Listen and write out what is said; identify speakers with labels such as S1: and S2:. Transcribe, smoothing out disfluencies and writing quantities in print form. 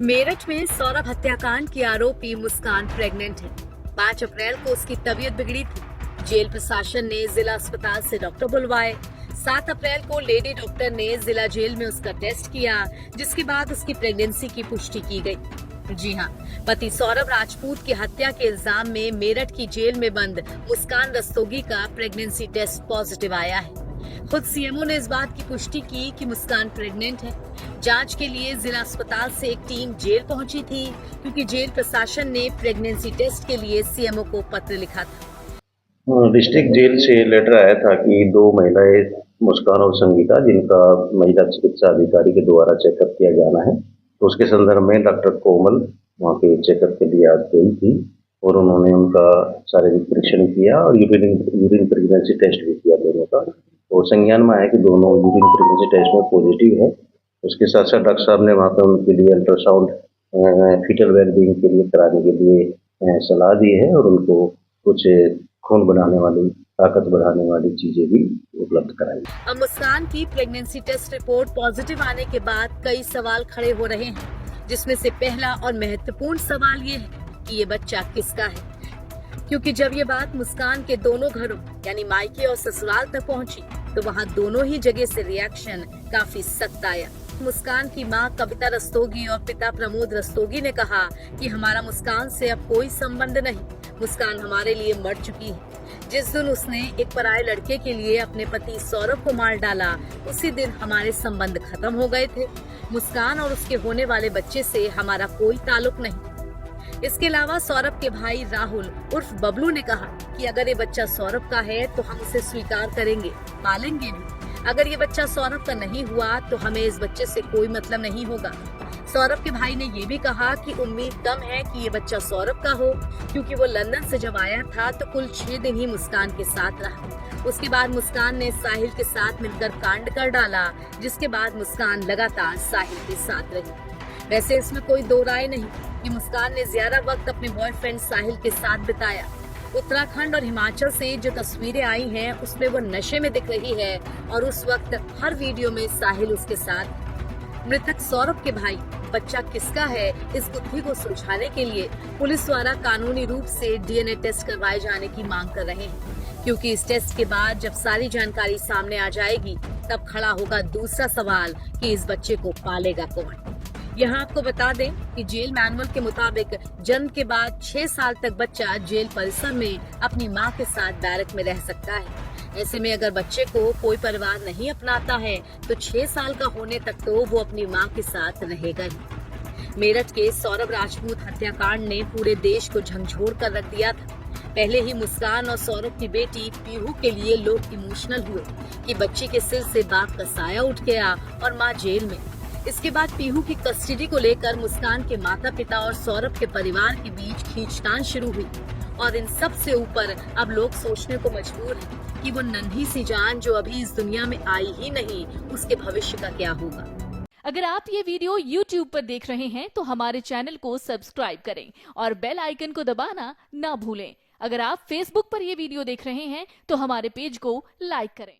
S1: मेरठ में सौरभ हत्याकांड की आरोपी मुस्कान प्रेग्नेंट है। 5 अप्रैल को उसकी तबीयत बिगड़ी थी। जेल प्रशासन ने जिला अस्पताल से डॉक्टर बुलवाए। 7 अप्रैल को लेडी डॉक्टर ने जिला जेल में उसका टेस्ट किया, जिसके बाद उसकी प्रेगनेंसी की पुष्टि की गई। जी हाँ, पति सौरभ राजपूत की हत्या के इल्जाम में मेरठ की जेल में बंद मुस्कान रस्तोगी का प्रेगनेंसी टेस्ट पॉजिटिव आया है। खुद सीएमओ ने इस बात की पुष्टि की कि मुस्कान प्रेग्नेंट है। जांच के लिए जिला अस्पताल से एक टीम जेल पहुंची थी, क्योंकि जेल प्रशासन ने प्रेगनेंसी टेस्ट के लिए सीएमओ को पत्र लिखा था।
S2: डिस्ट्रिक्ट जेल से लेटर आया था कि 2 महिलाएं मुस्कान और संगीता, जिनका महिला चिकित्सा अधिकारी के द्वारा चेकअप किया जाना है, तो उसके संदर्भ में डॉक्टर कोमल वहाँ पे चेकअप के लिए आज गई थी और उन्होंने उनका शारीरिक परीक्षण किया और यूरिन प्रेगनेंसी टेस्ट भी किया दोनों का। और संज्ञान में आया कि दोनों यूरिन प्रेगनेंसी टेस्ट में पॉजिटिव है। उसके साथ साथ डॉक्टर साहब ने वहाँ पर उनके लिए अल्ट्रासाउंड फीटल वेलबींग के लिए कराने के लिए सलाह दी है और उनको कुछ खून बढ़ाने वाली, ताकत बढ़ाने वाली चीजें भी उपलब्ध कराई।
S1: अब मुस्कान की प्रेगनेंसी टेस्ट रिपोर्ट पॉजिटिव आने के बाद कई सवाल खड़े हो रहे हैं, जिसमें से पहला और महत्वपूर्ण सवाल ये है कि ये बच्चा किसका है। क्योंकि जब ये बात मुस्कान के दोनों घरों यानी मायके और ससुराल तक पहुंची, तो वहां दोनों ही जगह से रिएक्शन काफी सख्त आया। मुस्कान की मां कविता रस्तोगी और पिता प्रमोद रस्तोगी ने कहा कि हमारा मुस्कान से अब कोई संबंध नहीं, मुस्कान हमारे लिए मर चुकी है। जिस दिन उसने एक पराये लड़के के लिए अपने पति सौरभ को मार डाला, उसी दिन हमारे संबंध खत्म हो गए थे। मुस्कान और उसके होने वाले बच्चे से हमारा कोई ताल्लुक नहीं। इसके अलावा सौरभ के भाई राहुल उर्फ बबलू ने कहा कि अगर ये बच्चा सौरभ का है तो हम उसे स्वीकार करेंगे, पालेंगे भी। अगर ये बच्चा सौरभ का नहीं हुआ तो हमें इस बच्चे से कोई मतलब नहीं होगा। सौरभ के भाई ने ये भी कहा कि उम्मीद कम है कि ये बच्चा सौरभ का हो, क्योंकि वो लंदन से जब आया था तो कुल 6 दिन ही मुस्कान के साथ रहा। उसके बाद मुस्कान ने साहिल के साथ मिलकर कांड कर डाला, जिसके बाद मुस्कान लगातार साहिल के साथ रही। वैसे इसमें कोई दो राय नहीं कि मुस्कान ने ज्यादा वक्त अपने बॉयफ्रेंड साहिल के साथ बिताया। उत्तराखंड और हिमाचल से जो तस्वीरें आई हैं, उसमें वो नशे में दिख रही है और उस वक्त हर वीडियो में साहिल उसके साथ। मृतक सौरभ के भाई बच्चा किसका है, इस गुत्थी को सुलझाने के लिए पुलिस द्वारा कानूनी रूप से डीएनए टेस्ट करवाए जाने की मांग कर रहे हैं, क्योंकि इस टेस्ट के बाद जब सारी जानकारी सामने आ जाएगी, तब खड़ा होगा दूसरा सवाल कि इस बच्चे को पालेगा कौन। यहाँ आपको बता दें कि जेल मैनुअल के मुताबिक जन्म के बाद 6 साल तक बच्चा जेल परिसर में अपनी मां के साथ बैरक में रह सकता है। ऐसे में अगर बच्चे को कोई परिवार नहीं अपनाता है तो 6 साल का होने तक तो वो अपनी मां के साथ रहेगा ही। मेरठ के सौरभ राजपूत हत्याकांड ने पूरे देश को झंझोर कर रख दिया था। पहले ही मुस्कान और सौरभ की बेटी पीहू के लिए लोग इमोशनल हुए कि बच्चे के सिर से बाप का साया उठ गया और मां जेल में। इसके बाद पीहू की कस्टडी को लेकर मुस्कान के माता पिता और सौरभ के परिवार के बीच खींचतान शुरू हुई। और इन सब से ऊपर अब लोग सोचने को मजबूर हैं कि वो नन्ही सी जान जो अभी इस दुनिया में आई ही नहीं, उसके भविष्य का क्या होगा।
S3: अगर आप ये वीडियो YouTube पर देख रहे हैं तो हमारे चैनल को सब्सक्राइब करें और बेल आइकन को दबाना ना भूलें। अगर आप Facebook पर ये वीडियो देख रहे हैं तो हमारे पेज को लाइक करें।